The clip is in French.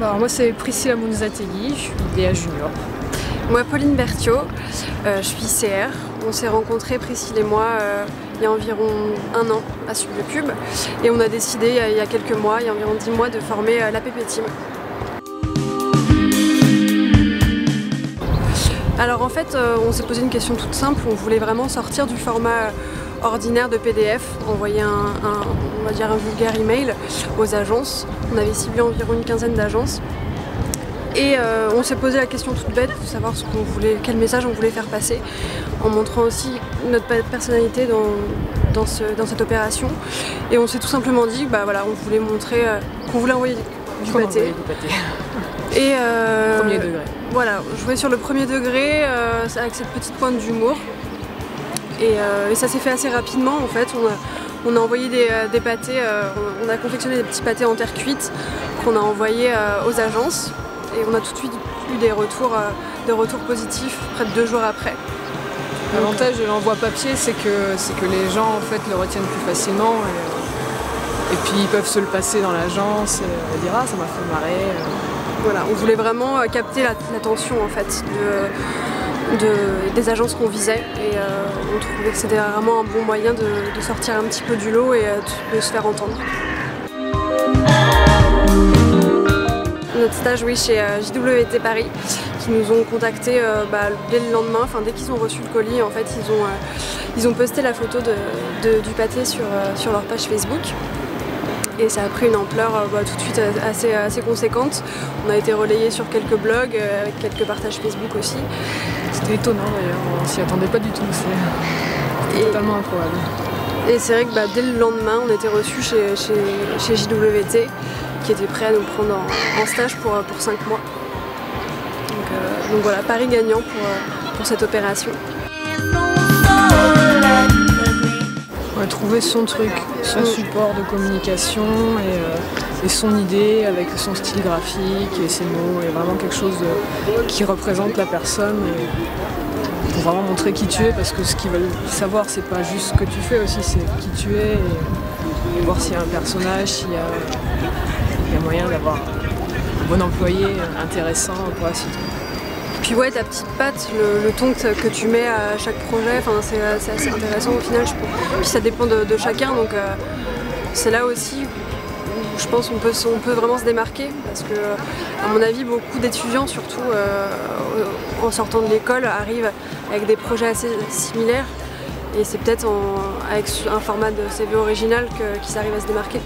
Alors moi c'est Priscilla Mounzategui, je suis DA Junior. Moi Pauline Berthiaud, je suis CR. On s'est rencontrés, Priscilla et moi, il y a environ 1 an à Sublpub et on a décidé il y a quelques mois, il y a environ 10 mois, de former l'APP Team. Alors en fait, on s'est posé une question toute simple, on voulait vraiment sortir du format ordinaire de PDF, envoyer on va dire un vulgaire email aux agences. On avait ciblé environ une quinzaine d'agences. Et on s'est posé la question toute bête pour savoir quel message on voulait faire passer, en montrant aussi notre personnalité dans cette opération. Et on s'est tout simplement dit que voilà, on voulait montrer qu'on voulait envoyer du pâté. Et premier degré. Voilà, jouer sur le premier degré avec cette petite pointe d'humour. Et ça s'est fait assez rapidement en fait. On a envoyé des pâtés, on a confectionné des petits pâtés en terre cuite qu'on a envoyés aux agences. Et on a tout de suite eu des retours positifs près de 2 jours après. L'avantage de l'envoi papier, c'est que les gens en fait le retiennent plus facilement et puis ils peuvent se le passer dans l'agence et dire ah ça m'a fait marrer. Voilà, on voulait vraiment capter l'attention en fait des agences qu'on visait et on trouvait que c'était vraiment un bon moyen de sortir un petit peu du lot et de se faire entendre. Notre stage, oui, chez JWT Paris, qui nous ont contactés dès le lendemain, dès qu'ils ont reçu le colis, en fait, ils ont posté la photo du pâté sur leur page Facebook. Et ça a pris une ampleur tout de suite assez conséquente. On a été relayé sur quelques blogs, avec quelques partages Facebook aussi. C'était étonnant d'ailleurs, on s'y attendait pas du tout, c'est totalement improbable. Et c'est vrai que dès le lendemain, on était reçus chez JWT, qui était prêt à nous prendre en stage pour 5 mois. Donc voilà, Paris gagnant pour cette opération. Ouais, trouver son truc, son support de communication et son idée avec son style graphique et ses mots, et vraiment quelque chose qui représente la personne. Pour vraiment montrer qui tu es, parce que ce qu'ils veulent savoir, c'est pas juste ce que tu fais aussi, c'est qui tu es et voir s'il y a un personnage, s'il y a moyen d'avoir un bon employé intéressant pour la suite. Puis ouais, ta petite patte, le ton que tu mets à chaque projet, c'est assez intéressant au final. Puis ça dépend de chacun, donc c'est là aussi où je pense qu'on peut vraiment se démarquer, parce que à mon avis, beaucoup d'étudiants, surtout en sortant de l'école, arrivent avec des projets assez similaires, et c'est peut-être avec un format de CV original qu'ils arrivent à se démarquer.